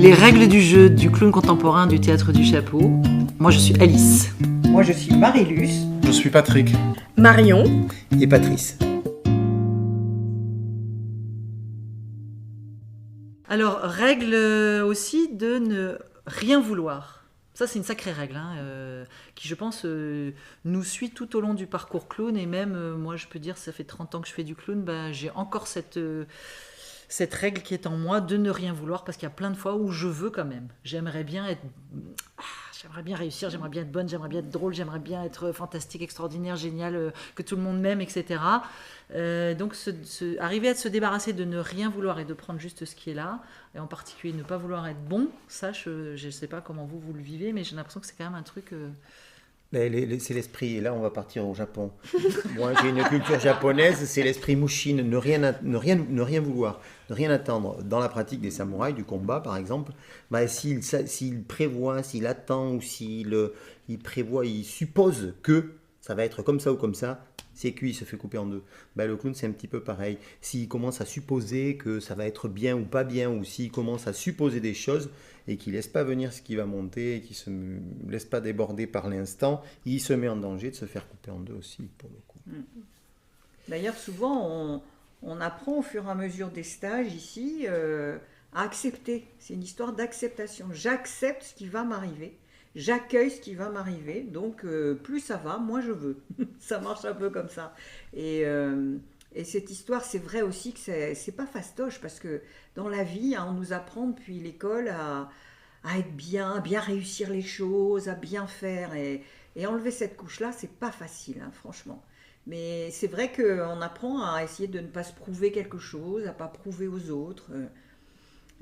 Les règles du jeu du clown contemporain du théâtre du Chapeau. Moi, je suis Alice. Moi, je suis Marie-Luce. Je suis Patrick. Marion. Et Patrice. Alors, règle aussi de ne rien vouloir. Ça, c'est une sacrée règle, qui, je pense, nous suit tout au long du parcours clown. Et même, moi, je peux dire, ça fait 30 ans que je fais du clown, j'ai encore cette règle qui est en moi de ne rien vouloir, parce qu'il y a plein de fois où je veux quand même. J'aimerais bien réussir, j'aimerais bien être bonne, j'aimerais bien être drôle, j'aimerais bien être fantastique, extraordinaire, génial, que tout le monde m'aime, etc. Donc arriver à se débarrasser de ne rien vouloir et de prendre juste ce qui est là, et en particulier ne pas vouloir être bon, ça je ne sais pas comment vous le vivez, mais j'ai l'impression que c'est quand même un truc... C'est l'esprit, et là on va partir au Japon. Moi j'ai une culture japonaise, c'est l'esprit Mushin, ne rien vouloir, ne rien attendre. Dans la pratique des samouraïs, du combat par exemple, s'il prévoit, s'il attend, ou il prévoit, il suppose que ça va être comme ça ou comme ça, c'est cuit, il se fait couper en deux. Le clown c'est un petit peu pareil. S'il commence à supposer que ça va être bien ou pas bien, ou s'il commence à supposer des choses, et qu'il ne laisse pas venir ce qui va monter, et qu'il ne se laisse pas déborder par l'instant, il se met en danger de se faire couper en deux aussi, pour le coup. D'ailleurs, souvent, on apprend au fur et à mesure des stages ici à accepter. C'est une histoire d'acceptation. J'accepte ce qui va m'arriver. J'accueille ce qui va m'arriver. Donc, plus ça va, moins je veux. Ça marche un peu comme ça. Et cette histoire, c'est vrai aussi que c'est pas fastoche, parce que dans la vie, on nous apprend depuis l'école à être bien, à bien réussir les choses, à bien faire. Et enlever cette couche-là, c'est pas facile, franchement. Mais c'est vrai qu'on apprend à essayer de ne pas se prouver quelque chose, à pas prouver aux autres.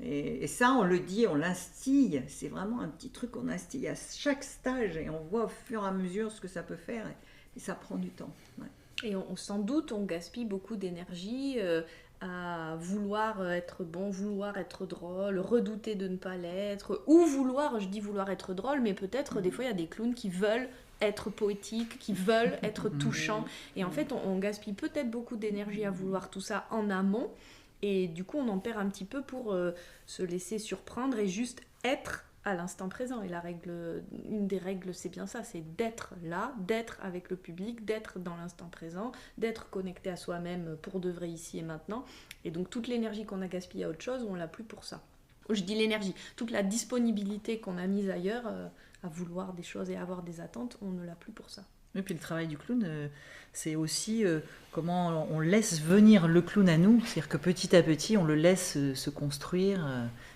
Et ça, on le dit, on l'instille. C'est vraiment un petit truc qu'on instille à chaque stage, et on voit au fur et à mesure ce que ça peut faire. Et ça prend du temps. Ouais. Et sans doute, on gaspille beaucoup d'énergie à vouloir être bon, vouloir être drôle, redouter de ne pas l'être, ou je dis vouloir être drôle, mais peut-être des fois il y a des clowns qui veulent être poétiques, qui veulent être touchants. Et en fait, on gaspille peut-être beaucoup d'énergie à vouloir tout ça en amont, et du coup, on en perd un petit peu pour se laisser surprendre et juste être à l'instant présent. Et une des règles, c'est bien ça, c'est d'être là, d'être avec le public, d'être dans l'instant présent, d'être connecté à soi-même pour de vrai ici et maintenant. Et donc toute l'énergie qu'on a gaspillée à autre chose, on l'a plus pour ça. Je dis l'énergie, toute la disponibilité qu'on a mise ailleurs à vouloir des choses et à avoir des attentes, on ne l'a plus pour ça. Et puis le travail du clown, c'est aussi comment on laisse venir le clown à nous, c'est-à-dire que petit à petit, on le laisse se construire,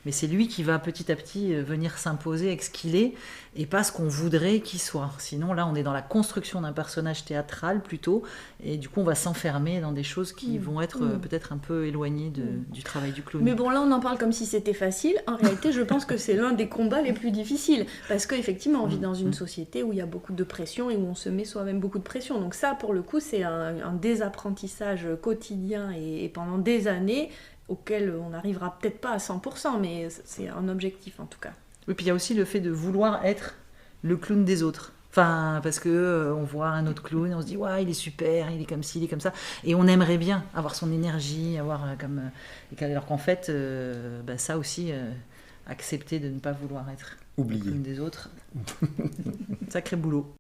mais c'est lui qui va petit à petit venir s'imposer avec ce qu'il est, et pas ce qu'on voudrait qu'il soit. Sinon, là, on est dans la construction d'un personnage théâtral plutôt, et du coup, on va s'enfermer dans des choses qui vont être peut-être un peu éloignées du travail du clown. Mais bon, là, on en parle comme si c'était facile. En réalité, je pense que c'est l'un des combats les plus difficiles, parce qu'effectivement, on vit dans une société où il y a beaucoup de pression et où on se met soi-même beaucoup de pression. Donc ça, pour le coup, c'est un désapprentissage quotidien et pendant des années auquel on n'arrivera peut-être pas à 100%, mais c'est un objectif en tout cas. Oui, puis il y a aussi le fait de vouloir être le clown des autres. Enfin, parce que on voit un autre clown, on se dit ouais, il est super, il est comme ci, il est comme ça, et on aimerait bien avoir son énergie, alors qu'en fait, ça aussi, accepter de ne pas vouloir être oublié le clown des autres, sacré boulot.